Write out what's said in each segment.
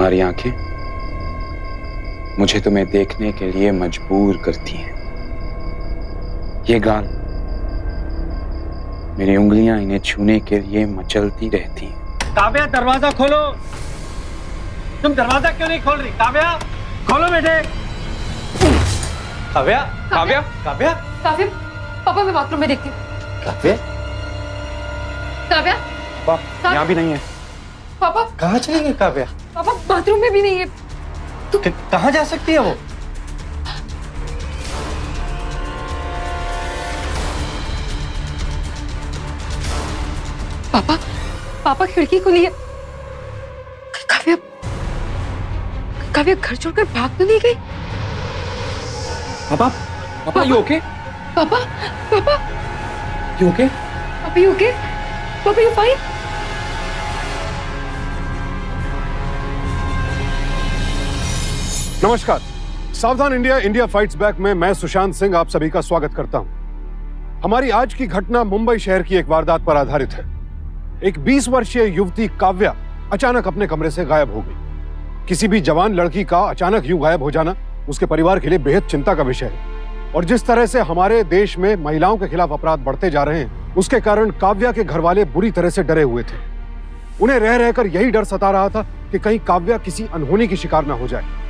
तुम्हारी आंखें मुझे तुम्हें देखने के लिए मजबूर करती हैं। ये गाल, मेरी उंगलियां इन्हें छूने के लिए मचलती रहती हैं। काव्या, दरवाजा खोलो। तुम दरवाजा क्यों नहीं खोल रही? काव्या, खोलो बेटे। काव्या, काव्या, काव्या, काव्या, पापा मैं बाथरूम में देखती हूँ। काव्या, काव्या, यहाँ भी नहीं है। पापा कहाँ चली गई काव्या? पापा बाथरूम में भी नहीं है। तो कहाँ जा सकती है वो? पापा, पापा खिड़की खुली है। काव्या, काव्या घर छोड़कर भाग तो नहीं गई? पापा, पापा, यू ओके? पापा, पापा, यू ओके? पापा यू ओके? पापा यू फाइन? नमस्कार, सावधान इंडिया इंडिया फाइट्स बैक में मैं सुशांत सिंह आप सभी का स्वागत करता हूं। हमारी आज की घटना मुंबई शहर की एक वारदात पर आधारित है। एक 20 वर्षीय युवती काव्या अचानक अपने कमरे से गायब हो गई। किसी भी जवान लड़की का अचानक यूं गायब हो जाना उसके परिवार के लिए बेहद चिंता का विषय है। और जिस तरह से हमारे देश में महिलाओं के खिलाफ अपराध बढ़ते जा रहे हैं, उसके कारण काव्या के घर वाले बुरी तरह से डरे हुए थे। उन्हें रह रहकर यही डर सता रहा था कि कहीं काव्या किसी अनहोनी की शिकार न हो जाए।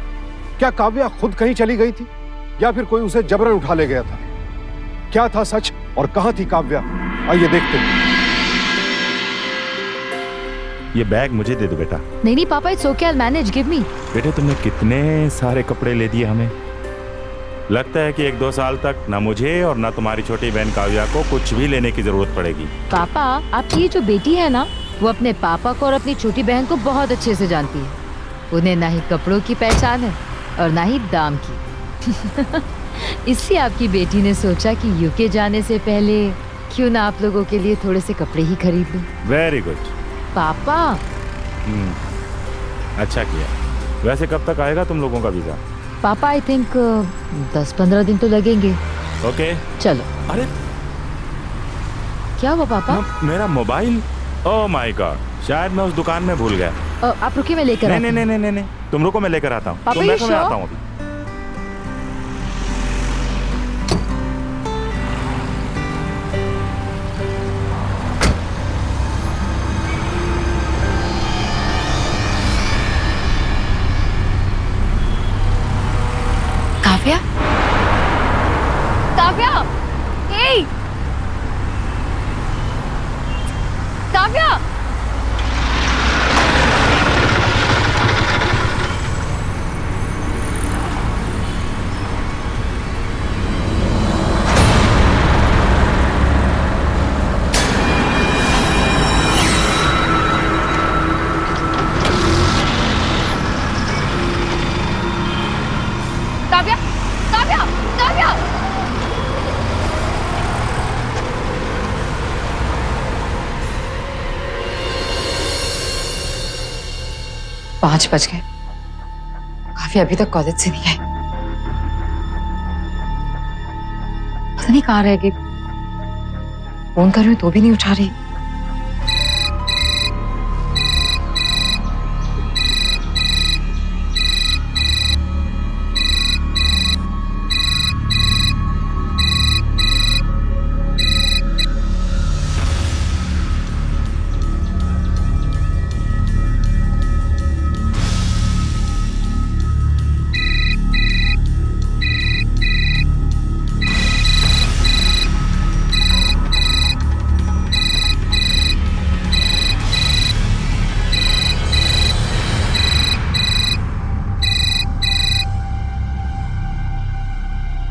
क्या काव्या खुद कहीं चली गई थी या फिर कोई उसे जबरन उठा ले गया था? क्या था सच और कहां थी काव्या? आइए देखते हैं। ये बैग मुझे दे दो बेटा। नहीं नहीं पापा, it's okay, I will manage, give me. बेटे तुमने कितने सारे कपड़े ले दिए हमें। लगता है कि 1-2 साल तक ना मुझे और ना तुम्हारी छोटी बहन काव्या को कुछ भी लेने की जरूरत पड़ेगी। पापा, आपकी ये जो बेटी है ना, वो अपने पापा को और अपनी छोटी बहन को बहुत अच्छे से जानती है। उन्हें ना ही कपड़ों की पहचान है और ना ही दाम की। इसलिए आपकी बेटी ने सोचा कि यूके जाने से पहले क्यों ना आप लोगों के लिए थोड़े से कपड़े ही खरीद लूं। वेरी गुड पापा। अच्छा किया। वैसे कब तक आएगा तुम लोगों का वीजा? पापा आई थिंक 10-15 दिन तो लगेंगे। ओके चलो। अरे क्या हुआ पापा? मेरा मोबाइल, ओह माय गॉड, शायद मैं उस दुकान में भूल गया। आप रुकिए, मैं लेकर नहीं नहीं नहीं नहीं नहीं, तुम रुको, मैं लेकर आता हूँ। पापा, तुम देखो, मैं sure? आता हूँ अभी। काव्या, काव्या, हे काव्या। काव्या, काव्या, काव्या। 5 बज गए। काव्या अभी तक कॉलेज से नहीं आई। पता नहीं कहाँ रह गई। फोन कर रही हूँ तो भी नहीं उठा रही।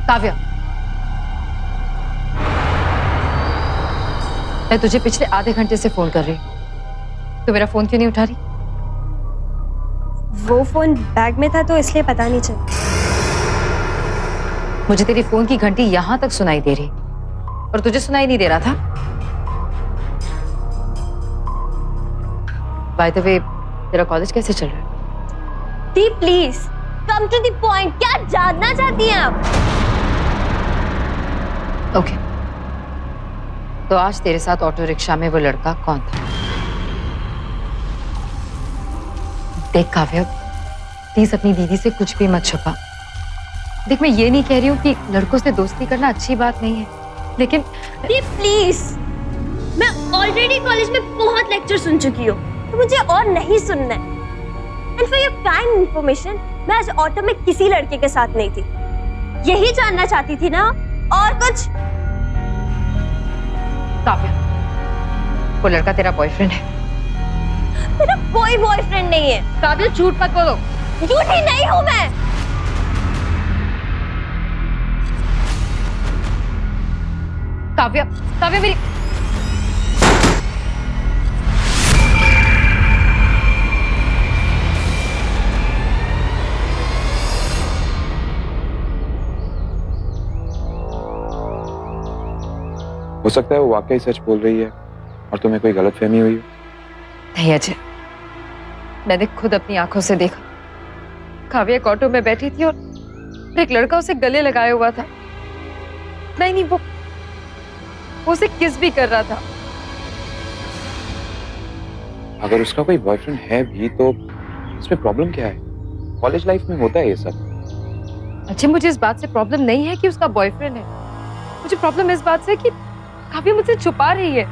काव्या, मैं तुझे पिछले आधे घंटे से फोन कर रही हूँ। तो मेरा फोन क्यों नहीं उठा रही? वो फोन बैग में था तो इसलिए पता नहीं चला। मुझे तेरी फोन की घंटी यहां तक सुनाई दे रही और तुझे सुनाई नहीं दे रहा था। बाय द वे, तेरा कॉलेज कैसे चल रहा है? दी please come to the point. क्या जानना चाहती हैं आप? ओके, तो आज तेरे साथ ऑटो रिक्शा में वो लड़का कौन था? देख काव्या, प्लीज अपनी दीदी से कुछ भी मत छुपा। देख, मैं ये नहीं कह रही हूँ कि लड़कों से दोस्ती करना अच्छी बात नहीं है, लेकिन प्लीज, मैं ऑलरेडी कॉलेज में बहुत लेक्चर सुन चुकी हूँ, तो मुझे और नहीं सुनना है। And for your kind information, मैं आज ऑटो में किसी लड़के के साथ नहीं थी। यही जानना चाहती थी ना, और कुछ? काव्या, वो लड़का तेरा बॉयफ्रेंड है? मेरा कोई बॉयफ्रेंड नहीं है। काव्या, झूठ मत बोलो। झूठी नहीं हूँ मैं। काव्या, काव्या मेरी हो सकता है वो वाकई सच बोल रही है और तुम्हें कोई गलतफहमी हुई हो। नहीं अजय, मैंने खुद अपनी आंखों से देखा। काव्या एक ऑटो में बैठी थी और एक लड़का उसे गले लगाए हुआ था। नहीं, वो उसे किस भी कर रहा था। अगर उसका कोई बॉयफ्रेंड है भी तो इसमें प्रॉब्लम क्या है? कॉलेज लाइफ में होता है ये सब। अच्छा, मुझे इस बात से प्रॉब्लम नहीं है कि उसका बॉयफ्रेंड है। मुझे प्रॉब्लम इस बात से कि काव्या मुझसे छुपा रही है।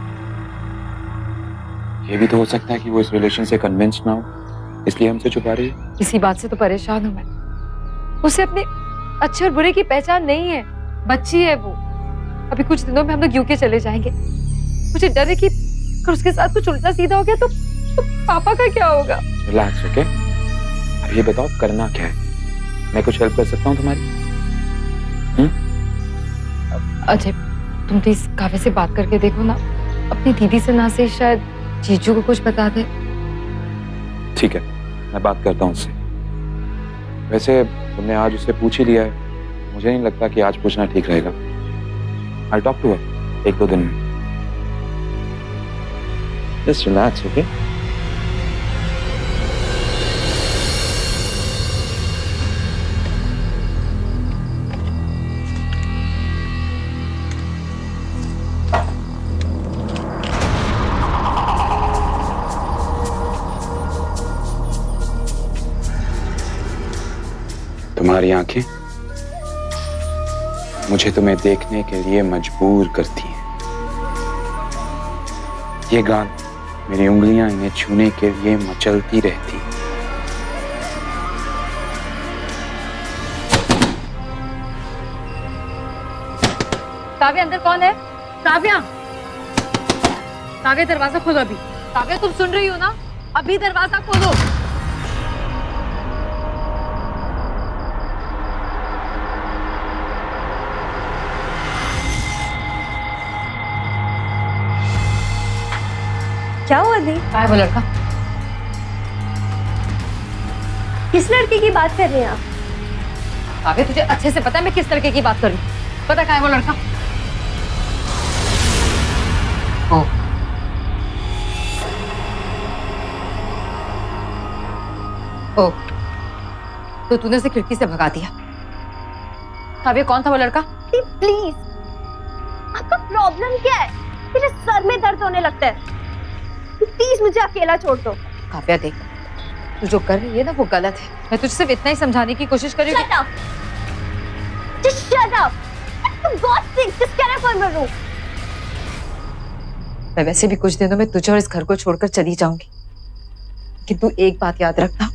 ये भी तो हो सकता है कि वो इस रिलेशन से कन्विंस्ड ना हो, इसलिए हमसे छुपा रही है। इसी बात से तो परेशान हूं मैं। उसे अपने अच्छे और बुरे की पहचान नहीं है। बच्ची है वो। अभी कुछ दिनों में हम लोग यूके चले जाएंगे। मुझे डर है कि अगर उसके साथ कुछ उल्टा सीधा हो गया तो पापा का क्या होगा? Relax, okay? अब ये बताओ करना क्या है? मैं कुछ हेल्प कर सकता हूँ तुम्हारी? अजय, तुम प्लीज काव्या से बात करके देखो ना। अपनी दीदी से ना से शायद जीजू को कुछ बता दे। ठीक है, मैं बात करता हूँ उससे। वैसे तुमने आज उससे पूछ ही लिया है, मुझे नहीं लगता कि आज पूछना ठीक रहेगा। I'll talk to her 1-2 दिन में। Just relax, okay? तुम्हारी आंखें मुझे तुम्हें देखने के लिए मजबूर करती हैं। ये गाल, मेरी उंगलियां इन्हें छूने के लिए मचलती रहती हैं। काव्या, अंदर कौन है? काव्या, काव्या दरवाजा खोलो अभी। काव्या, तुम सुन रही हो ना? अभी दरवाजा खोलो। क्या हुआ दी? कहाँ है वो लड़का? किस लड़के की बात कर रहे हैं आप? काव्या, तुझे अच्छे से पता है मैं किस लड़के की बात कर रही हूँ। पता कहाँ है वो लड़का? ओ, तो तूने उसे खिड़की से भगा दिया। काव्या, कौन था वो लड़का? प्लीज, आपका प्रॉब्लम क्या है? मेरे सर में दर्द होने लगता है। प्लीज मुझे अकेला छोड़ दो। काव्या, देख, तू जो कर रही है ना वो गलत है। मैं तुझे सिर्फ इतना ही समझाने की कोशिश कर रही हूँ। Shut up! Just shut up! For God's sake, just get up from my room. मैं वैसे भी कुछ दिनों में तुझे और इस घर को छोड़कर चली जाऊंगी, लेकिन तू एक बात याद रखना,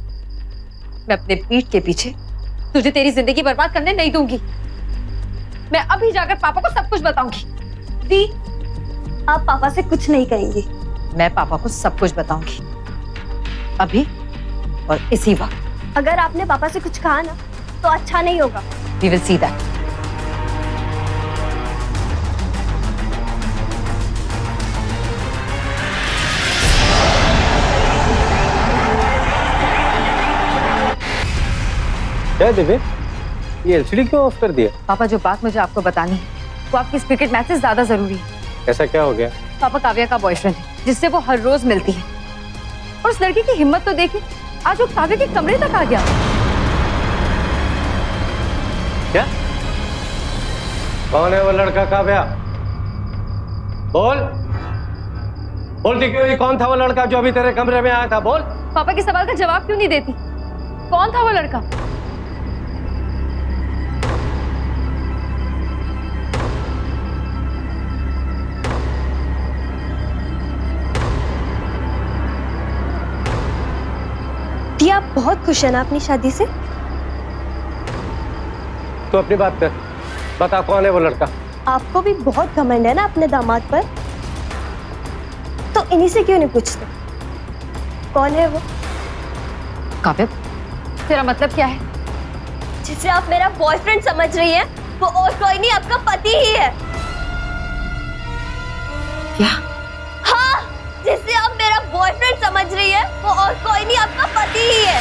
मैं अपने पीठ के पीछे तुझे तेरी जिंदगी बर्बाद करने नहीं दूंगी। मैं अभी जाकर पापा को सब कुछ बताऊंगी। दी, आप पापा से कुछ नहीं कहेंगी। मैं पापा को सब कुछ बताऊंगी, अभी और इसी वक्त। अगर आपने पापा से कुछ कहा ना तो अच्छा नहीं होगा। We will see that. क्या दिव्य, ये एलसीडी क्यों ऑफ कर दिया? पापा, जो बात मुझे आपको बतानी है वो आपकी इस क्रिकेट मैच से ज्यादा जरूरी है। ऐसा क्या हो गया? पापा, काव्या का बॉयफ्रेंड है जिससे वो हर रोज मिलती है, और उस लड़की की हिम्मत तो देखिए, आज वो काव्या के कमरे तक आ गया। क्या? कौन है वो लड़का? काव्या, बोल। बोलती क्यों नहीं? कौन था वो लड़का जो अभी तेरे कमरे में आया था? बोल। पापा के सवाल का जवाब क्यों नहीं देती? कौन था वो लड़का? टिया, आप बहुत खुश है ना अपनी शादी से? तो अपनी बात कर, बता कौन है वो लड़का? आपको भी बहुत घमंड है ना अपने दामाद पर, तो इन्हीं से क्यों नहीं पूछते कौन है वो? काव्या, तेरा मतलब क्या है? जिसे आप मेरा बॉयफ्रेंड समझ रही हैं, वो और कोई नहीं, आपका पति ही है। क्या? हाँ, जिसे आप मेरा बॉयफ्रेंड समझ रही है, वो और कोई नहीं, आपका पति ही है।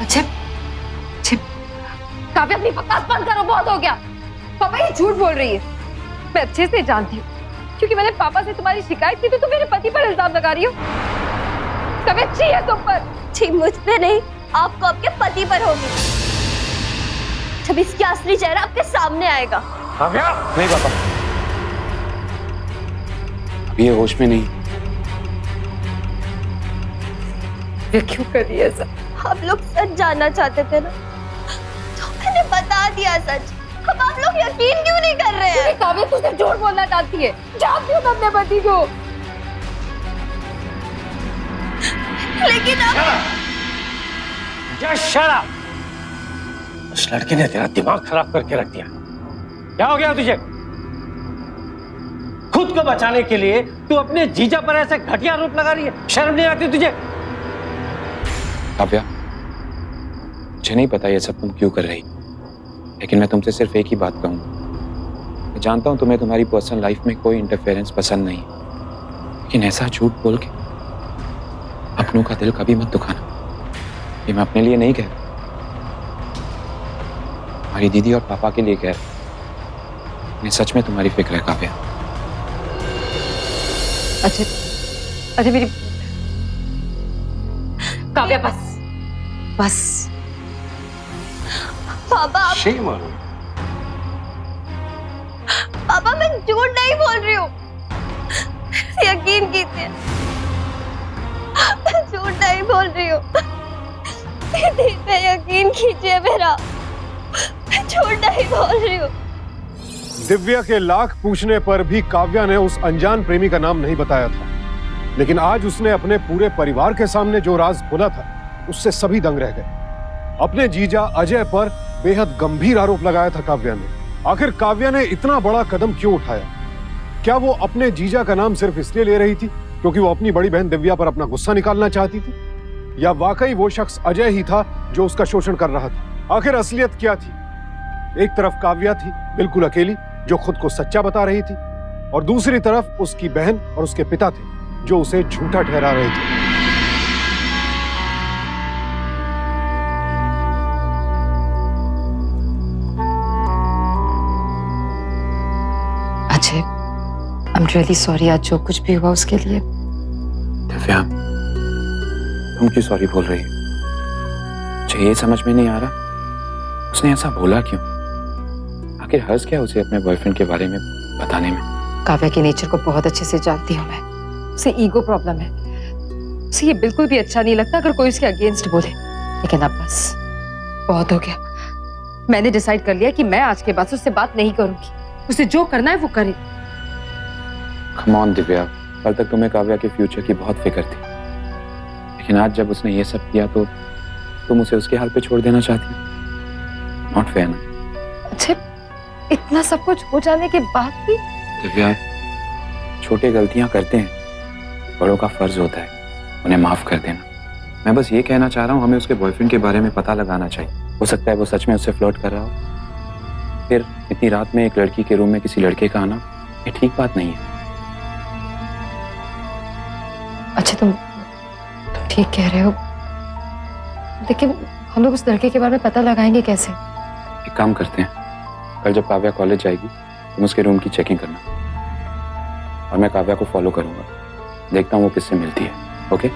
अच्छा, काव्या अपनी बकवास बंद करो, बहुत हो गया। पापा ये झूठ बोल रही है, मैं अच्छे से जानती हूँ, क्योंकि मैंने पापा से तुम्हारी शिकायत की तो तुम मेरे पति पर इल्जाम लगा रही हो। काव्या अच्छी है तुम पर। जी, मुझ पे नहीं, आपको आपके पति पर होगी, जब इसका असली चेहरा आपके सामने आएगा। काव्या, नहीं पापा, अभी ये होश में नहीं। ये क्यों कर रही है ऐसा? आप लोग सच जानना चाहते थे ना, तो मैंने बता दिया सच। अब आप लोग यकीन क्यों नहीं कर रहे हैं? काव्या तू सिर्फ झूठ बोलना चाहती है, जानती हूँ मैं अपने पति को। लेकिन अब जस्ट शट अप। उस लड़के ने तेरा दिमाग खराब करके रख दिया। क्या हो गया तुझे? खुद को बचाने के लिए तू अपने जीजा पर ऐसे घटिया आरोप लगा रही है, शर्म नहीं आती तुझे? काव्या, मुझे नहीं पता ये सब तुम क्यों कर रही, लेकिन मैं तुमसे सिर्फ एक ही बात कहूंगा। मैं जानता हूं तुम्हें तुम्हारी पर्सनल लाइफ में कोई इंटरफेरेंस पसंद नहीं, लेकिन ऐसा झूठ बोल के अपनों का दिल कभी मत दुखाना। ये मैं अपने लिए नहीं कह रहा, हमारी दीदी और पापा के लिए कह रहा। मैं सच में तुम्हारी फिक्र है काव्या। अच्छा मेरी काव्या, बस पापा, शेम ऑन यू। पापा मैं झूठ नहीं बोल रही हूँ, यकीन कीजिए, मैं झूठ नहीं बोल रही हूँ। दीदी पे यकीन कीजिए मेरा, मैं झूठ नहीं बोल रही हूँ। दिव्या के लाख पूछने पर भी काव्या ने उस अनजान प्रेमी का नाम नहीं बताया था, लेकिन आज उसने अपने पूरे परिवार के सामने जो राज खोला था, उससे सभी दंग रह गए। अपने जीजा अजय पर बेहद गंभीर आरोप लगाया था काव्या ने। आखिर काव्या ने इतना बड़ा कदम क्यों उठाया? क्या वो अपने जीजा का नाम सिर्फ इसलिए ले रही थी क्योंकि वो अपनी बड़ी बहन दिव्या पर अपना गुस्सा निकालना चाहती थी, या वाकई वो शख्स अजय ही था जो उसका शोषण कर रहा था? आखिर असलियत क्या थी? एक तरफ काव्या थी बिल्कुल अकेली, जो खुद को सच्चा बता रही थी, और दूसरी तरफ उसकी बहन और उसके पिता थे जो उसे झूठा ठहरा रहे थे। Ajay, I am really sorry आज जो कुछ भी हुआ उसके लिए। दिव्या, तुम क्यों सॉरी बोल रही हो? मुझे ये समझ में नहीं आ रहा, उसने ऐसा बोला क्यों? आखिर हर्ज क्या उसे अपने बॉयफ्रेंड के बारे में बताने में? काव्या के नेचर को बहुत अच्छे से जानती हूँ मैं, उसे ईगो प्रॉब्लम है। उसे ये बिल्कुल भी अच्छा नहीं लगता अगर कोई उसके अगेंस्ट बोले, लेकिन अब बस बहुत हो गया। मैंने डिसाइड कर लिया कि मैं आज के बाद से उससे बात नहीं करूंगी, उसे जो करना है वो करे। कम ऑन दिव्या, कल तक तुम्हें काव्या के फ्यूचर की बहुत फिक्र थी, लेकिन आज जब उसने ये सब किया तो तुम उसे उसके हाल पे छोड़ देना चाहती हो? नॉट फेयर ना। अच्छा, इतना सब कुछ हो जाने के बाद भी? दिव्या, छोटे गलतियां करते हैं, बड़ों का फर्ज होता है उन्हें माफ कर देना। मैं बस ये कहना चाह रहा हूँ, हमें उसके बॉयफ्रेंड के बारे में पता लगाना चाहिए। हो सकता है वो सच में उससे फ्लर्ट कर रहा हो। फिर इतनी रात में एक लड़की के रूम में किसी लड़के का आना, ये ठीक बात नहीं है। अच्छा, तुम ठीक कह रहे हो, लेकिन हम लोग उस लड़के के बारे में पता लगाएंगे कैसे? एक काम करते हैं, कल जब काव्या कॉलेज जाएगी तुम उसके रूम की चेकिंग करना, और मैं काव्या को फॉलो करूंगा, देखता हूँ वो किससे मिलती है। ओके?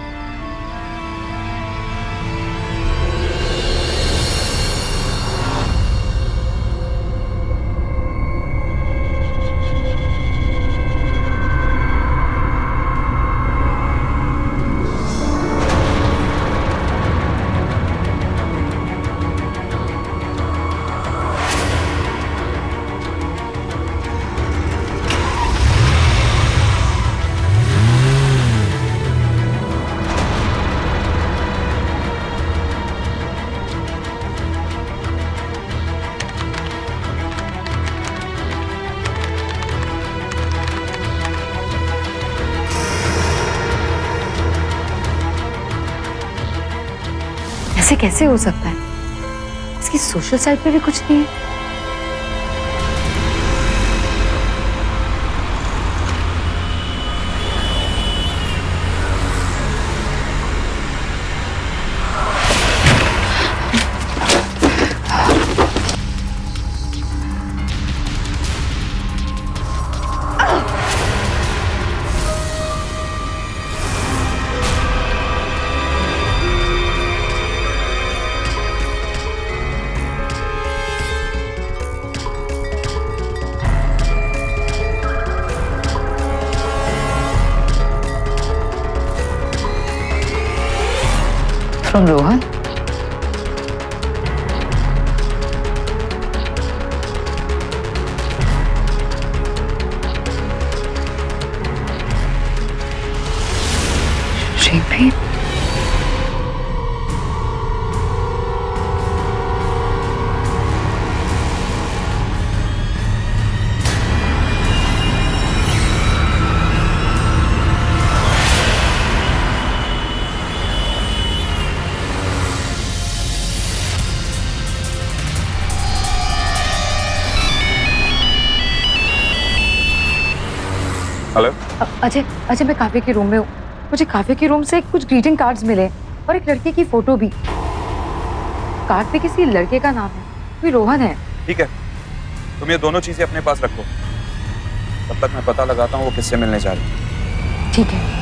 ऐसे कैसे हो सकता है? इसकी सोशल साइड पे भी कुछ नहीं है। From Rohan? Repeat. Hello. Ajay Ajay, मैं काव्य के रूम में हूँ। मुझे काव्य के रूम से कुछ ग्रीटिंग कार्ड्स मिले और एक लड़के की फोटो भी। कार्ड पे किसी लड़के का नाम है, कोई रोहन है। ठीक है, तुम ये दोनों चीजें अपने पास रखो, तब तक मैं पता लगाता हूँ वो किससे मिलने जा रही है। ठीक है।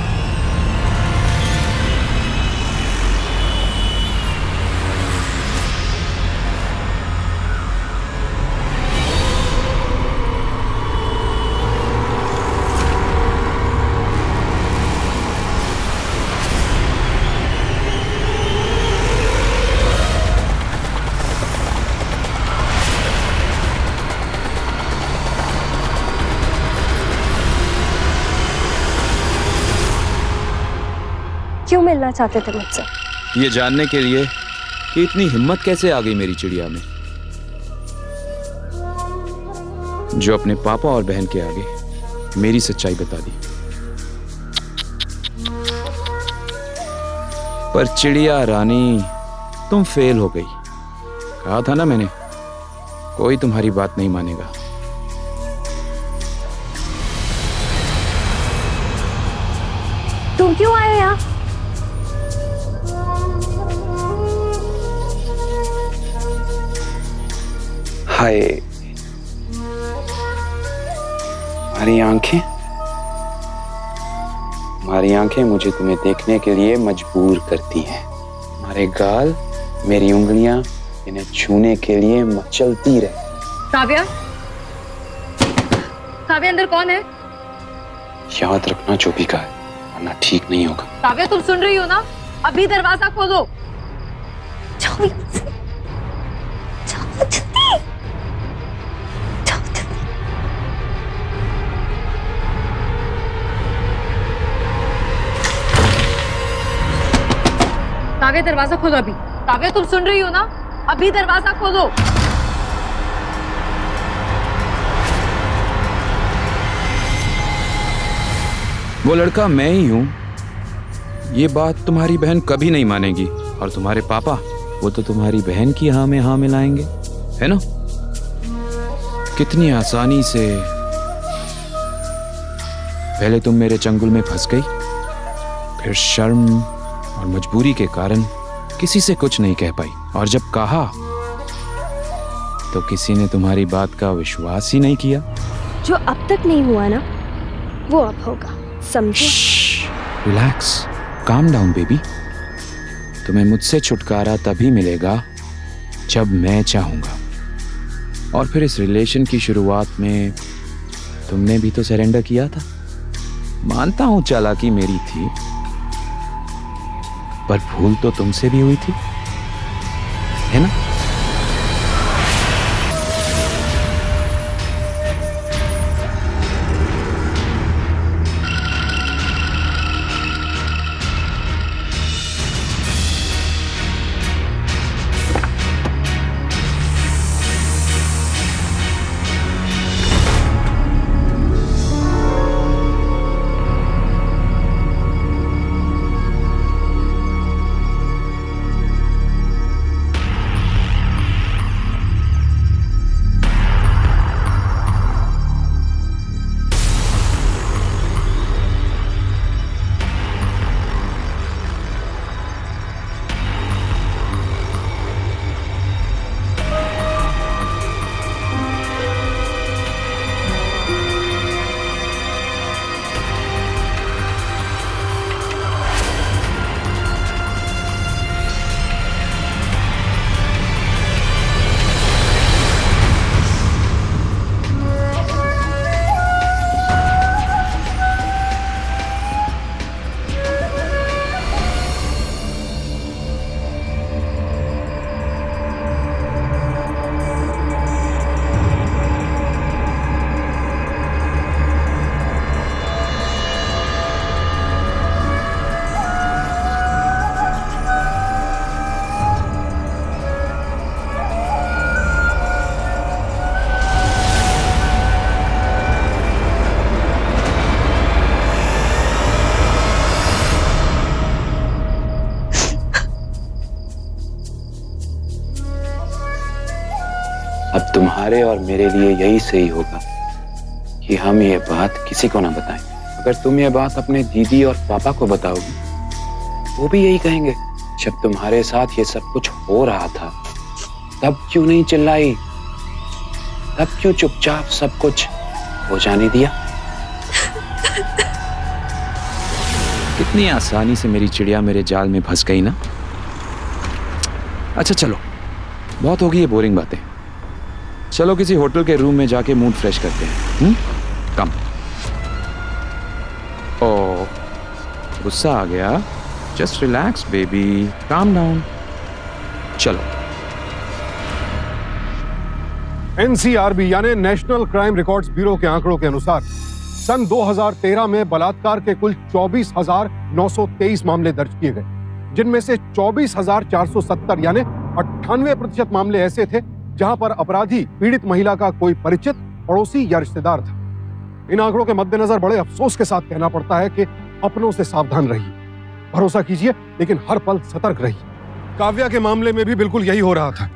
क्यों मिलना चाहते थे मुझसे? ये जानने के लिए कि इतनी हिम्मत कैसे आ गई मेरी चिड़िया में, जो अपने पापा और बहन के आगे मेरी सच्चाई बता दी। पर चिड़िया रानी, तुम फेल हो गई। कहा था ना मैंने, कोई तुम्हारी बात नहीं मानेगा। तुम क्यों आए हो यहाँ? हाय, हमारी आंखें मुझे तुम्हें देखने के लिए मजबूर करती हैं। हमारे गाल, मेरी उंगलियां इन्हें छूने के लिए मचलती रहती। काव्या, काव्या अंदर कौन है? याद रखना जो भी कहा है, वरना ठीक नहीं होगा। काव्या, तुम सुन रही हो ना? अभी दरवाजा खोलो। जाओ यहाँ से। जाओ जल्दी। जाओ जल्दी। काव्या, दरवाजा खोलो अभी। काव्या, तुम सुन रही हो ना? अभी दरवाजा खोलो। वो लड़का मैं ही हूं। ये बात तुम्हारी बहन कभी नहीं मानेगी, और तुम्हारे पापा, वो तो तुम्हारी बहन की हाँ में हाँ मिलाएंगे, है ना? कितनी आसानी से पहले तुम मेरे चंगुल में फंस गई, फिर शर्म और मजबूरी के कारण किसी से कुछ नहीं कह पाई, और जब कहा तो किसी ने तुम्हारी बात का विश्वास ही नहीं किया। जो अब तक नहीं हुआ ना, वो अब होगा, समझे? Relax, calm down baby. तुम्हें मुझसे छुटकारा तभी मिलेगा जब मैं चाहूंगा। और फिर इस रिलेशन की शुरुआत में तुमने भी तो सरेंडर किया था। मानता हूं चालाकी मेरी थी, पर भूल तो तुमसे भी हुई थी, है ना? अब तुम्हारे और मेरे लिए यही सही होगा कि हम ये बात किसी को ना बताएं। अगर तुम ये बात अपने दीदी और पापा को बताओगी, वो भी यही कहेंगे, जब तुम्हारे साथ ये सब कुछ हो रहा था तब क्यों नहीं चिल्लाई, तब क्यों चुपचाप सब कुछ हो जाने दिया। कितनी आसानी से मेरी चिड़िया मेरे जाल में फंस गई ना। अच्छा चलो, बहुत होगी ये बोरिंग बातें। चलो किसी होटल के रूम में जाके मूड फ्रेश करते हैं। कम। ओ, गुस्सा आ गया? Just relax baby, calm down. चलो। एनसीआरबी यानी नेशनल क्राइम रिकॉर्ड्स ब्यूरो के आंकड़ों के अनुसार सन 2013 में बलात्कार के कुल 24,923 मामले दर्ज किए गए, जिनमें से 24,470 यानी 98% मामले ऐसे थे जहां पर अपराधी पीड़ित महिला का कोई परिचित, पड़ोसी या रिश्तेदार था। इन आंकड़ों के मद्देनजर बड़े अफसोस के साथ कहना पड़ता है कि अपनों से सावधान रहिए, भरोसा कीजिए, लेकिन हर पल सतर्क रहिए। काव्या के मामले में भी बिल्कुल यही हो रहा था।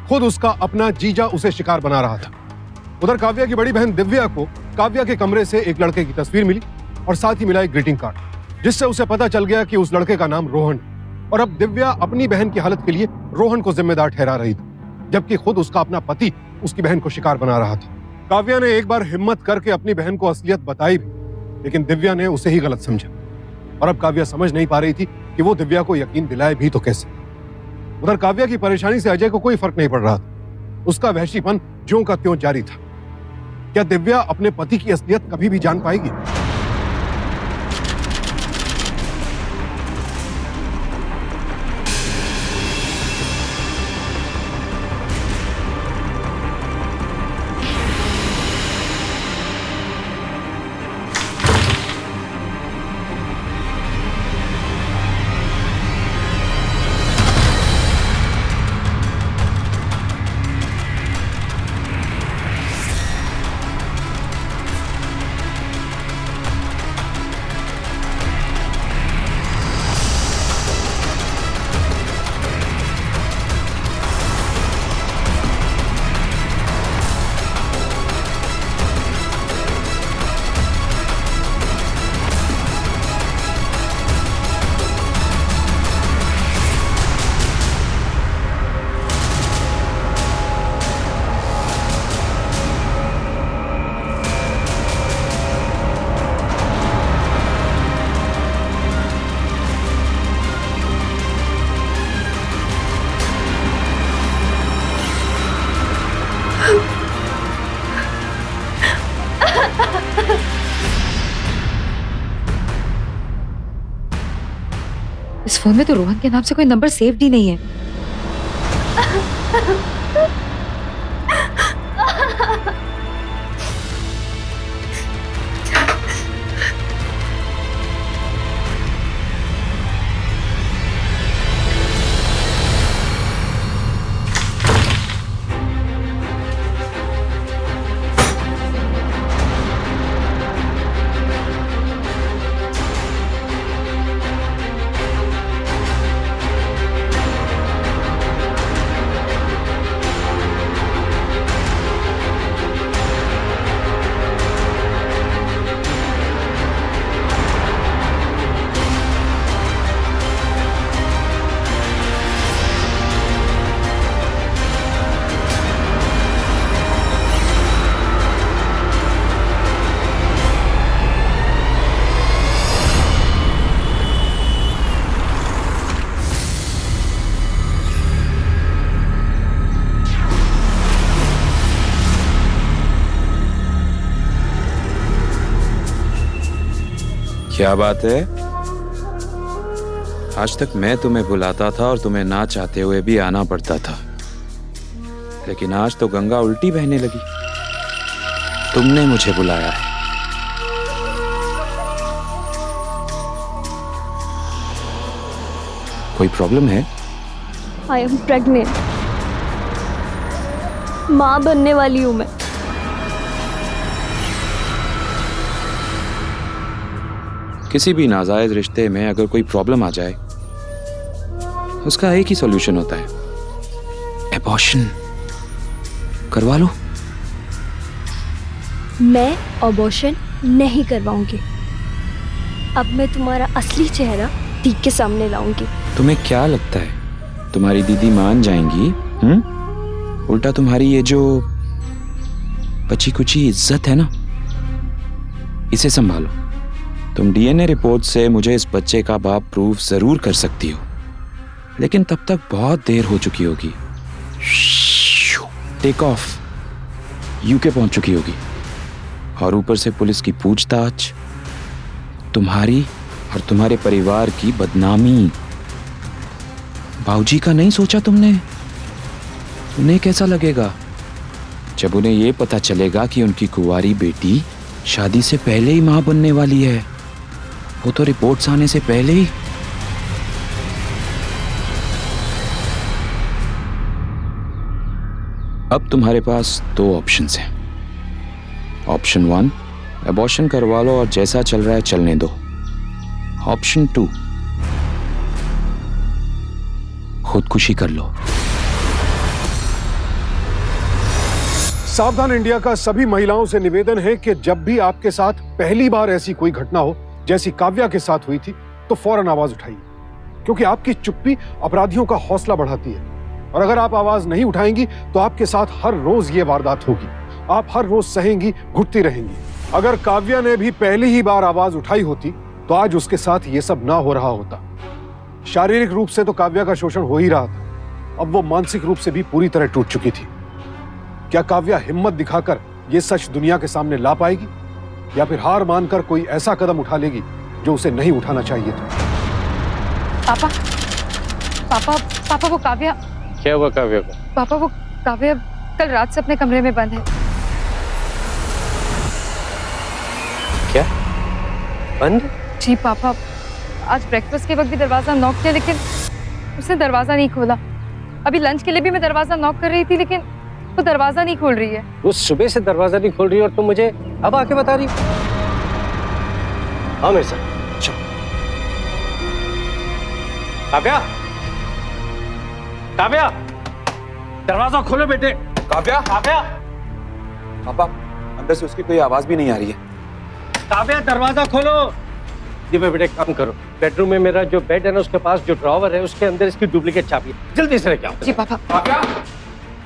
खुद उसका अपना जीजा उसे शिकार बना रहा था। उधर काव्या की बड़ी बहन दिव्या को काव्या के कमरे से एक लड़के की तस्वीर मिली और साथ ही मिला एक ग्रीटिंग कार्ड, जिससे उसे पता चल गया कि उस लड़के का नाम रोहन है। और अब दिव्या अपनी बहन की हालत के लिए रोहन को जिम्मेदार ठहरा रही थी, जबकि खुद उसका अपना पति उसकी बहन को शिकार बना रहा था। काव्या ने एक बार हिम्मत करके अपनी बहन को असलियत बताई भी, लेकिन दिव्या ने उसे ही गलत समझा। और अब काव्या समझ नहीं पा रही थी कि वो दिव्या को यकीन दिलाए भी तो कैसे। उधर काव्या की परेशानी से अजय को कोई फर्क नहीं पड़ रहा था। उसका वहशीपन ज्यों का त्यों जारी था। क्या दिव्या अपने पति की असलियत कभी भी जान पाएगी? इस फोन में तो रोहन के नाम से कोई नंबर सेव्ड ही नहीं है। क्या बात है? आज तक मैं तुम्हें बुलाता था और तुम्हें ना चाहते हुए भी आना पड़ता था, लेकिन आज तो गंगा उल्टी बहने लगी। तुमने मुझे बुलाया है। कोई प्रॉब्लम है? I am pregnant. माँ बनने वाली हूँ मैं। किसी भी नाजायज रिश्ते में अगर कोई प्रॉब्लम आ जाए, उसका एक ही सॉल्यूशन होता है, एबॉर्शन। करवा लो। मैं अबॉर्शन नहीं करवाऊंगी। अब मैं तुम्हारा असली चेहरा दीक के सामने लाऊंगी। तुम्हें क्या लगता है तुम्हारी दीदी मान जाएंगी? उल्टा तुम्हारी ये जो बची कुची इज्जत है ना, इसे संभालो। तुम डीएनए रिपोर्ट से मुझे इस बच्चे का बाप प्रूफ जरूर कर सकती हो, लेकिन तब तक बहुत देर हो चुकी होगी। टेक ऑफ यूके पहुंच चुकी होगी, और ऊपर से पुलिस की पूछताछ, तुम्हारी और तुम्हारे परिवार की बदनामी। बाबूजी का नहीं सोचा तुमने? उन्हें कैसा लगेगा जब उन्हें यह पता चलेगा कि उनकी कुंवारी बेटी शादी से पहले ही मां बनने वाली है? वो तो रिपोर्ट्स आने से पहले ही। अब तुम्हारे पास 2 ऑप्शंस हैं। ऑप्शन 1, अबॉर्शन करवा लो और जैसा चल रहा है चलने दो। ऑप्शन 2, खुदकुशी कर लो। सावधान इंडिया का सभी महिलाओं से निवेदन है कि जब भी आपके साथ पहली बार ऐसी कोई घटना हो जैसी काव्या के साथ हुई थी, तो फौरन आवाज उठाइए, क्योंकि आपकी चुप्पी अपराधियों का हौसला बढ़ाती है। और अगर आप आवाज नहीं उठाएंगी तो आपके साथ हर रोज ये वारदात होगी। आप हर रोज सहेंगी, घुटती रहेंगी। अगर काव्या ने भी पहली ही बार आवाज उठाई होती तो आज उसके साथ ये सब ना हो रहा होता। शारीरिक रूप से तो काव्या का शोषण हो ही रहा था, अब वो मानसिक रूप से भी पूरी तरह टूट चुकी थी। क्या काव्या हिम्मत दिखाकर ये सच दुनिया के सामने ला पाएगी, या फिर हार मानकर कोई ऐसा कदम उठा लेगी जो उसे नहीं उठाना चाहिए था? पापा पापा पापा वो काव्या। क्या हुआ काव्या को? पापा वो काव्या कल रात से अपने कमरे में बंद है। क्या बंद? जी पापा, आज ब्रेकफास्ट के वक्त भी दरवाजा नॉक किया, लेकिन उसने दरवाजा नहीं खोला। अभी लंच के लिए भी मैं दरवाजा नॉक कर रही थी, लेकिन वो दरवाजा नहीं खोल रही है। वो सुबह से दरवाजा नहीं खोल रही और तुम मुझे अब आके बता रही हो? हाँ मेरे साथ चलो। काव्या, काव्या, दरवाजा खोलो बेटे। काव्या, काव्या, पापा अंदर से उसकी कोई आवाज भी नहीं आ रही है। काव्या दरवाजा खोलो। जी मैं बेटे काम करो, बेडरूम में मेरा जो बेड है ना, उसके पास जो ड्रॉवर है उसके अंदर इसकी डुप्लीकेट चाबी है, जल्दी से लेके आओ। जी पापा। काव्या,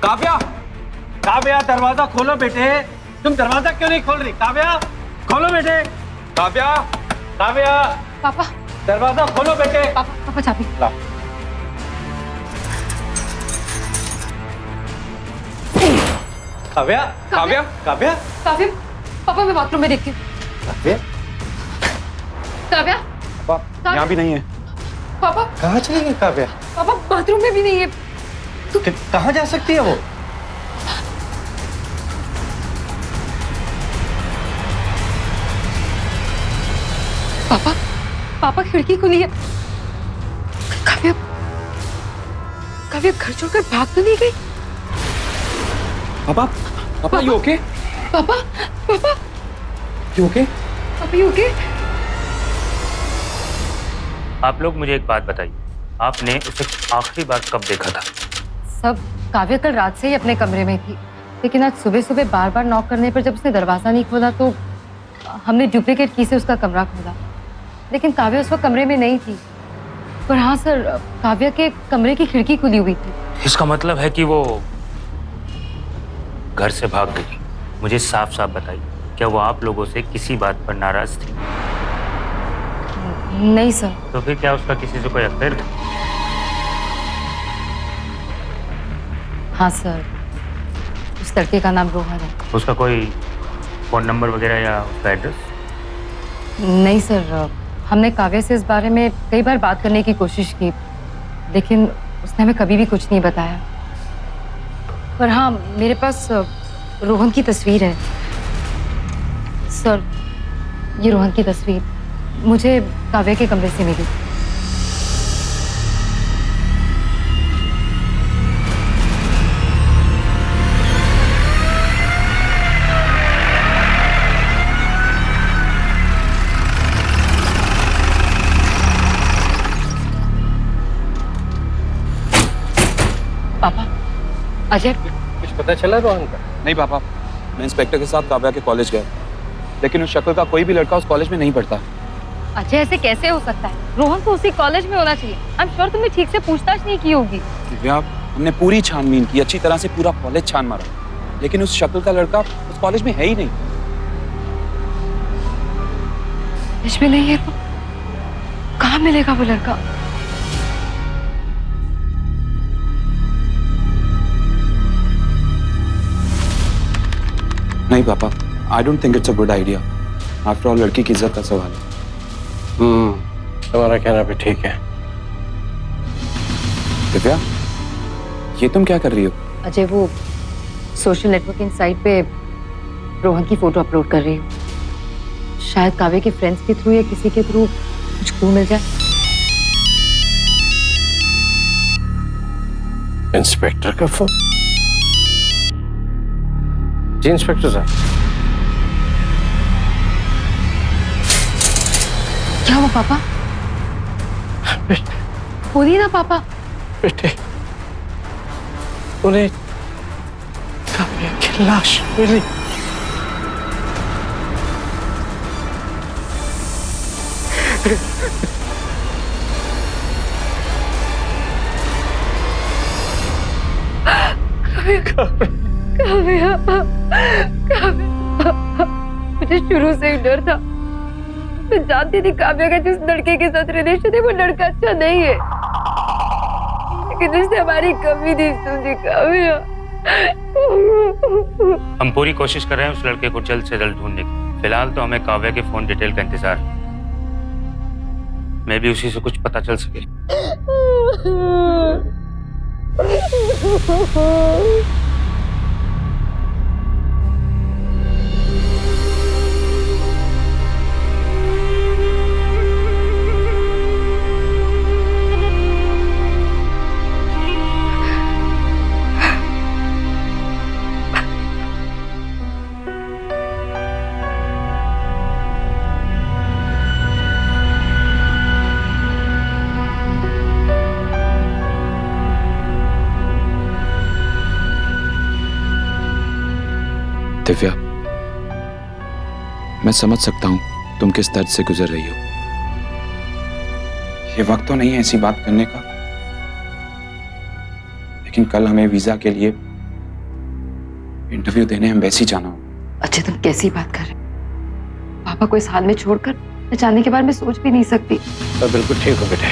काव्या, काव्या दरवाजा खोलो बेटे। तुम दरवाजा क्यों नहीं खोल रही? काव्या खोलो बेटे। काव्या, काव्या, पापा दरवाजा खोलो बेटे। पापा पापा चाबी। लाओ। काव्या, काव्या, काव्या, काव्या, पापा मैं बाथरूम में देखती हूँ। काव्या, काव्या, पापा यहाँ भी नहीं है। पापा कहाँ चली गई काव्या? पापा बाथरूम में भी नहीं है। कहाँ जा सकती है वो? पापा पापा खिड़की खुली है। काव्या, काव्या घर छोड़कर भाग तो नहीं गई? पापा, पापा यू ओके? पापा पापा यू ओके? पापा यू ओके? आप लोग मुझे एक बात बताइए, आपने उसे आखिरी बार कब देखा था? सब काव्या कल रात से ही अपने कमरे में थी, लेकिन आज सुबह सुबह बार बार नॉक करने पर जब उसने दरवाजा नहीं खोला तो हमने डुप्लीकेट की से उसका कमरा खोला, लेकिन काव्या उस वक्त कमरे में नहीं थी। पर हाँ सर, काव्या के कमरे की खिड़की खुली हुई थी। इसका मतलब है कि वो घर से भाग गई। मुझे साफ साफ बताइए, क्या वो आप लोगों से किसी बात पर नाराज थी? नहीं सर। तो फिर क्या उसका किसी से कोई अफेयर था? हाँ सर, उस लड़के का नाम रोहन है। उसका कोई फोन नंबर वगैरह या उसका एड्रेस? नहीं सर, हमने काव्या से इस बारे में कई बार बात करने की कोशिश की, लेकिन उसने हमें कभी भी कुछ नहीं बताया। पर हाँ, मेरे पास रोहन की तस्वीर है सर। ये रोहन की तस्वीर मुझे काव्या के कमरे से मिली। पापा, अजय पता चला रोहन का? नहीं पापा, मैं इंस्पेक्टर के साथ काव्या के कॉलेज गया, लेकिन उस शक्ल का कोई भी लड़का उस कॉलेज में नहीं पढ़ता। अच्छा, ऐसे कैसे हो सकता है? रोहन तो उसी कॉलेज में होना चाहिए। आई एम श्योर तुमने ठीक से पूछताछ नहीं की होगी। दिव्या, हमने पूरी छानबीन की, अच्छी तरह से पूरा कॉलेज छान मारा, लेकिन उस शक्ल का लड़का उस कॉलेज में है ही नहीं। कॉलेज में नहीं है तो कहाँ मिलेगा वो लड़का? नहीं पापा, I don't think it's a good idea. After all लड़की की इज्जत का सवाल है। तुम्हारा कहना भी ठीक है। दिव्या, ये तुम क्या कर रही हो? अजय, वो सोशल नेटवर्किंग साइट पे रोहन की फोटो अपलोड कर रही हूँ। शायद काव्या के फ्रेंड्स के थ्रू या किसी के थ्रू कुछ क्लू मिल जाए। इंस्पेक्टर का फोन? जी इंस्पेक्टर साहब। क्या हुआ पापा? बोलिए ना पापा। बेटे, उन्हें काव्या की लाश मिली। काव्या, मुझे शुरू से ही डर था। मैं जानती थी काव्या का जिस लड़के के साथ रिलेशन है वो लड़का अच्छा नहीं है, लेकिन जिसने हमारी कमी नहीं समझी काव्या। हम पूरी कोशिश कर रहे हैं उस लड़के को जल्द से जल्द ढूंढने की। फिलहाल तो हमें काव्या के फोन डिटेल का इंतजार है। मैं भी उसी से कुछ पता चल सके। दिव्या, मैं समझ सकता हूं तुम किस दर्द से गुजर रही हो। ये वक्त तो नहीं है ऐसी बात करने का, लेकिन कल हमें वीजा के लिए इंटरव्यू देने एम्बेसी जाना हो। अच्छा, तुम कैसी बात कर रहे हो? पापा को इस हाल में छोड़कर मैं जाने के बारे में सोच भी नहीं सकती। तो बिल्कुल ठीक हो बेटे,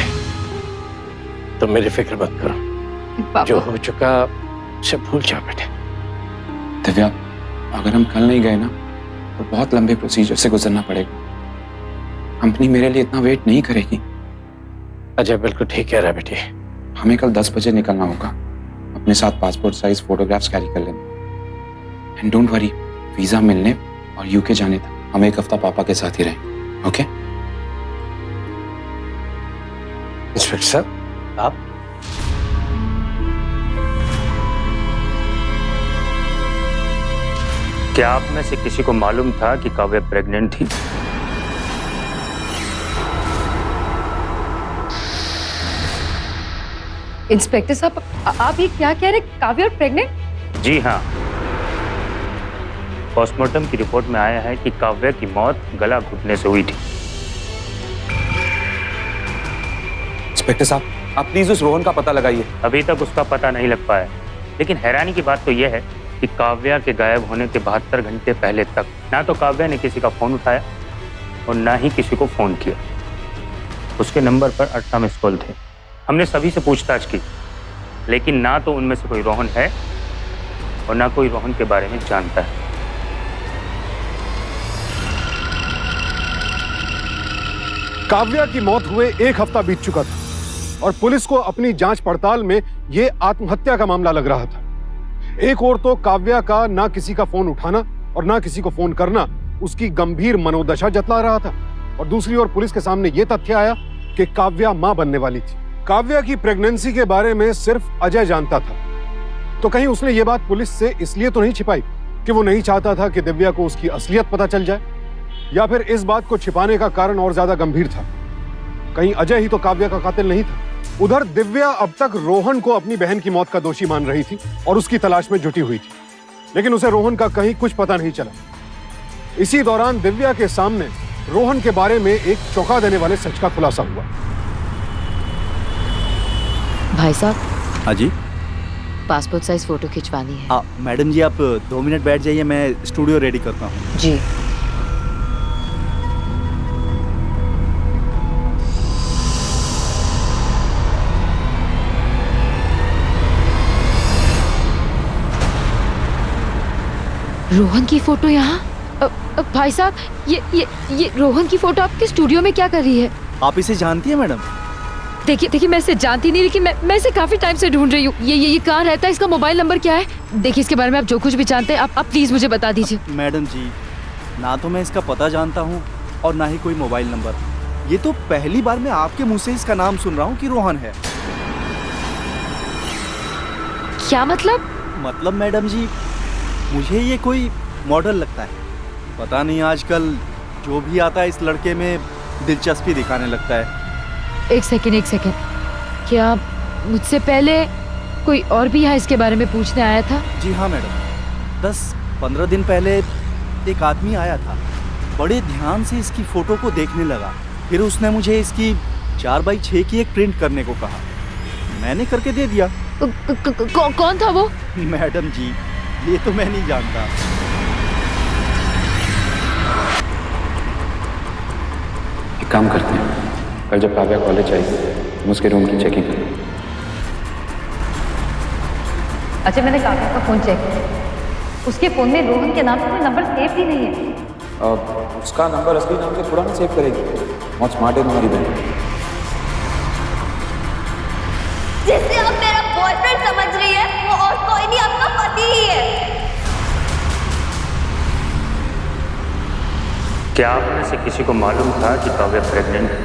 तुम मेरी फिक्र मत करो। पापा, जो हो चुका उसे भूल जाओ बेटे। दिव्या, अगर हम कल नहीं गए ना तो बहुत लंबे प्रोसीजर से गुजरना पड़ेगा। कंपनी मेरे लिए इतना वेट नहीं करेगी। अजय बिल्कुल ठीक कह रहा है बेटे। हमें कल 10 बजे निकलना होगा। अपने साथ पासपोर्ट साइज फोटोग्राफ्स कैरी कर लेना। एंड डोंट वरी, वीजा मिलने और यूके जाने तक हम एक हफ्ता पापा के साथ ही रहें। ओके? इंस्पेक्टर साहब, आप? क्या आप में से किसी को मालूम था कि काव्या प्रेग्नेंट थी? इंस्पेक्टर साहब, आप ये क्या कह रहे हैं? काव्या प्रेग्नेंट? जी हाँ, पोस्टमार्टम की रिपोर्ट में आया है कि काव्या की मौत गला घुटने से हुई थी। इंस्पेक्टर साहब, आप प्लीज उस रोहन का पता लगाइए। अभी तक उसका पता नहीं लग पाया, लेकिन हैरानी की बात तो यह है कि काव्या के गायब होने के 72 घंटे पहले तक ना तो काव्या ने किसी का फोन उठाया और ना ही किसी को फोन किया। उसके नंबर पर 18 मिस कॉल थे। हमने सभी से पूछताछ की, लेकिन ना तो उनमें से कोई रोहन है और ना कोई रोहन के बारे में जानता है। काव्या की मौत हुए 1 हफ्ता बीत चुका था और पुलिस को अपनी जांच पड़ताल में यह आत्महत्या का मामला लग रहा था। एक ओर तो काव्या का ना किसी का फोन उठाना और ना किसी को फोन करना उसकी गंभीर मनोदशा जतला रहा था, और दूसरी ओर पुलिस के सामने यह तथ्य आया कि काव्या मां बनने वाली थी। काव्या की प्रेगनेंसी के बारे में सिर्फ अजय जानता था, तो कहीं उसने ये बात पुलिस से इसलिए तो नहीं छिपाई कि वो नहीं चाहता था कि दिव्या को उसकी असलियत पता चल जाए, या फिर इस बात को छिपाने का कारण और ज्यादा गंभीर था? कहीं अजय ही तो काव्या का कातिल नहीं था? उधर दिव्या अब तक रोहन को अपनी बहन की मौत का दोषी मान रही थी और उसकी तलाश में जुटी हुई थी, लेकिन उसे रोहन का कहीं कुछ पता नहीं चला। इसी दौरान दिव्या के सामने रोहन के बारे में एक चौंका देने वाले सच का खुलासा हुआ। भाई साहब, हाँ जी। पासपोर्ट साइज फोटो खिंचवानी है। हाँ मैडम जी, आप 2 मिनट बैठ जाइए, मैं स्टूडियो रेडी करता हूँ। जी। रोहन की फोटो यहाँ? भाई साहब, ये रोहन की फोटो आपके स्टूडियो में क्या कर रही है? आप इसे जानती है मैडम? देखिए मैं इसे जानती नहीं, लेकिन मैं इसे काफी टाइम से ढूंढ रही हूँ। ये कहाँ रहता है, इसका मोबाइल नंबर क्या है? देखिए, इसके बारे में आप जो कुछ भी जानते हैं आप प्लीज मुझे बता दीजिए। मैडम जी, ना तो मैं इसका पता जानता हूँ और ना ही कोई मोबाइल नंबर। ये तो पहली बार मैं आपके मुंह से इसका नाम सुन रहा हूँ कि रोहन है। क्या मतलब? मतलब मैडम जी, मुझे ये कोई मॉडल लगता है। पता नहीं आजकल जो भी आता है इस लड़के में दिलचस्पी दिखाने लगता है। एक सेकंड, क्या मुझसे पहले कोई और भी यहाँ इसके बारे में पूछने आया था? जी हाँ मैडम, 10-15 दिन पहले एक आदमी आया था, बड़े ध्यान से इसकी फोटो को देखने लगा। फिर उसने मुझे इसकी 4x6 की एक प्रिंट करने को कहा। मैंने करके दे दिया। कौन था वो? मैडम जी, ये तो मैं नहीं जानता। एक काम करते हैं, कल जब काव्या कॉलेज आएगी हम उसके रूम की चेकिंग करेंगे। अच्छा, मैंने काव्या का फोन चेक किया, उसके फोन में रोहन के नाम से कोई नंबर सेव ही नहीं है। उसका नंबर असली नाम से थोड़ा ना सेव करेगी, बहुत स्मार्ट है तुम्हारी बहन। जिसे आप मेरा बॉयफ्रेंड समझ रही है वो और कोई नहीं, आपका पति ही है। क्या आप में से किसी को मालूम था कि काव्या प्रेग्नेंट है?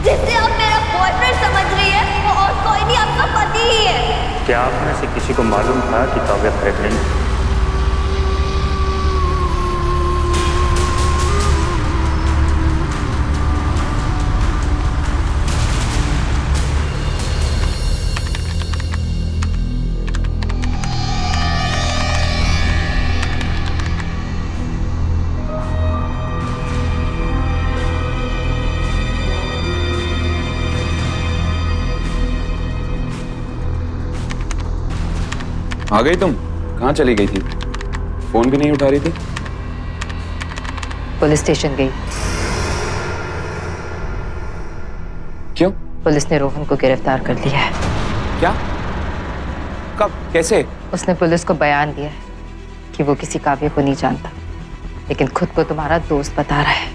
जिसे आप मेरा बॉयफ्रेंड समझ रही है वो और कोई नहीं, आपका पति ही है। क्या आप में से किसी को मालूम था कि काव्या प्रेग्नेंट है? आ गई तुम? कहाँ चली गई थी? फोन भी नहीं उठा रही थी। पुलिस स्टेशन गई। क्यों? पुलिस ने रोहन को गिरफ्तार कर लिया है। क्या? कब? कैसे? उसने पुलिस को बयान दिया है कि वो किसी काव्य को नहीं जानता, लेकिन खुद को तुम्हारा दोस्त बता रहा है।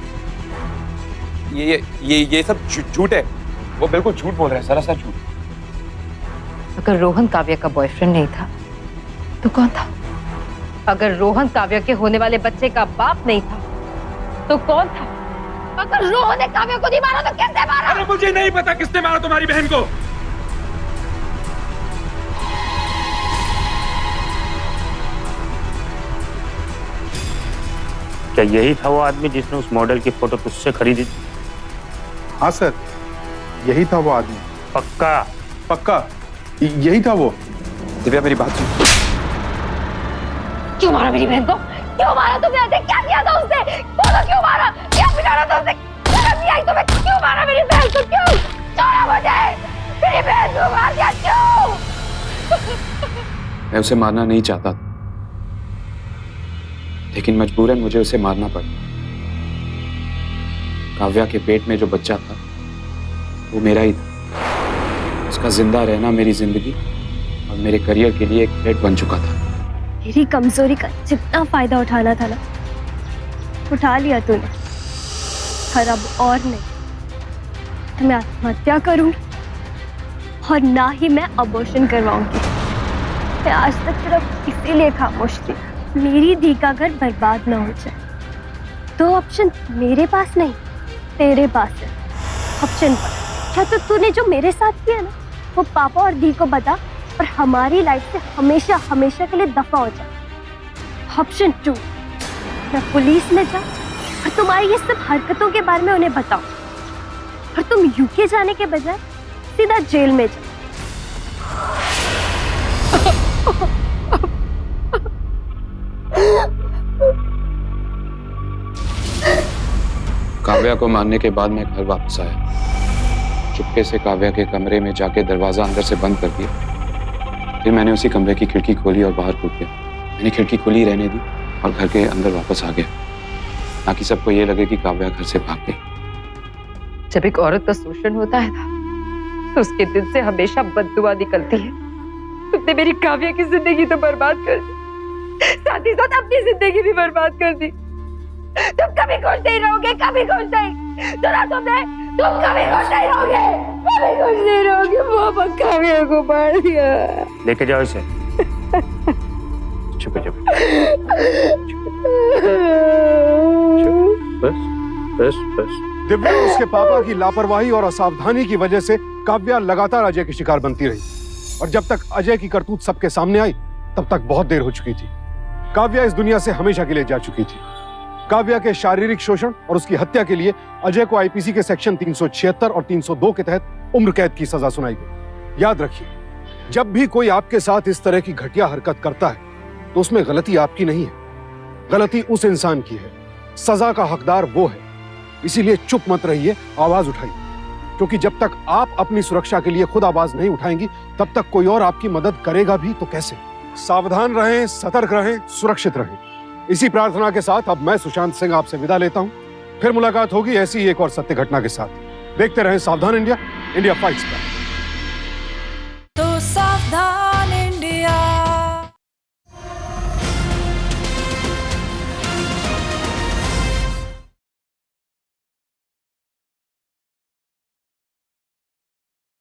ये सब झूठ है। वो बिल्कुल झूठ बोल रहा है, सरासर झूठ। अगर रोहन काव्य का बॉयफ्रेंड नहीं था तो कौन था? अगर रोहन काव्य के होने वाले बच्चे का बाप नहीं था तो कौन था? अगर रोहन ने काव्य को नहीं मारा तो कैसे मारा? अरे मुझे नहीं पता किसने मारा तुम्हारी बहन को। क्या यही था वो आदमी जिसने उस मॉडल की फोटो तुझसे खरीदी थी? हाँ सर, यही था वो आदमी। पक्का? पक्का यही था वो। दिव्या मेरी बात सुन। क्यों मारा मेरी बहन को? क्यों मारा तुमने? ऐसे क्या किया था उसने? बोलो क्यों मारा? क्या बिगाड़ा था उसने? शर्म नहीं आई तुम्हें? क्यों मारा मेरी बहन को? क्यों? छोड़ा मुझे! मेरी बहन को मार दिया क्यों? मैं उसे मारना नहीं चाहता था, लेकिन मजबूरन मुझे उसे मारना पड़ा। काव्या के पेट में जो बच्चा था वो मेरा ही था। उसका जिंदा रहना मेरी जिंदगी और मेरे करियर के लिए एक थ्रेट बन चुका था। मेरी कमजोरी का जितना फायदा उठाना था ना, उठा लिया तूने। और अब और नहीं तो मैं आत्महत्या करूंगी और ना ही मैं अबॉर्शन करवाऊंगी। मैं आज तक सिर्फ इसीलिए खामोश थी, मेरी धी का घर बर्बाद ना हो जाए। दो ऑप्शन मेरे पास नहीं, तेरे पास है। ऑप्शन 1, क्या तो तूने जो मेरे साथ किया ना वो पापा और धी को बता और हमारी लाइफ से हमेशा हमेशा के लिए दफा हो जाए। ऑप्शन 2, मैं पुलिस में जाऊं और तुम्हारी ये सब हरकतों के बारे में उन्हें बताऊं। और तुम यूके जाने के बजाय सीधा जेल में जाओ। काव्या को मारने के बाद मैं घर वापस आया। चुपके से काव्या के कमरे में जाके दरवाजा अंदर से बंद कर दिया। फिर मैंने उसी कमरे की खिड़की खोली और बाहर कूद गया। मैंने खिड़की खुली रहने दी और घर के अंदर वापस आ गया, ताकि सबको ये लगे कि काव्या घर से भाग गई। जब एक औरत का शोषण होता है ना, तो उसके दिल से हमेशा बददुआ निकलती है। तुमने मेरी काव्या की जिंदगी तो बर्बाद कर दी, साथ ही साथ अपनी जिंदगी भी बर्बाद कर दी। तुम कभी खुश नहीं रहोगे, कभी खुश नहीं। सुना तुमने? तुम कभी खुश नहीं रहोगे, कभी खुश नहीं रहोगे। पापा काव्या को मार दिया। लेके जाओ इसे। चुप चुप बस बस बस। दिव्या और उसके पापा की लापरवाही और असावधानी की वजह से काव्या लगातार अजय की शिकार बनती रही, और जब तक अजय की करतूत सबके सामने आई तब तक बहुत देर हो चुकी थी। काव्या इस दुनिया से हमेशा के लिए जा चुकी थी। काव्या के शारीरिक शोषण और उसकी हत्या के लिए अजय को आईपीसी के सेक्शन 376 और 302 के तहत उम्र कैद की सजा सुनाई गई। याद रखिए, जब भी कोई आपके साथ इस तरह की घटिया हरकत करता है तो उसमें गलती आपकी नहीं है, गलती उस इंसान की है। सजा का हकदार वो है। इसीलिए चुप मत रहिए, आवाज उठाइए, क्योंकि जब तक आप अपनी सुरक्षा के लिए खुद आवाज नहीं उठाएंगी तब तक कोई और आपकी मदद करेगा भी तो कैसे। सावधान रहें, सतर्क रहें, सुरक्षित रहें। इसी प्रार्थना के साथ अब मैं सुशांत सिंह आपसे विदा लेता हूं। फिर मुलाकात होगी ऐसी एक और सत्य घटना के साथ। देखते रहें सावधान इंडिया, इंडिया फाइट्स बैक।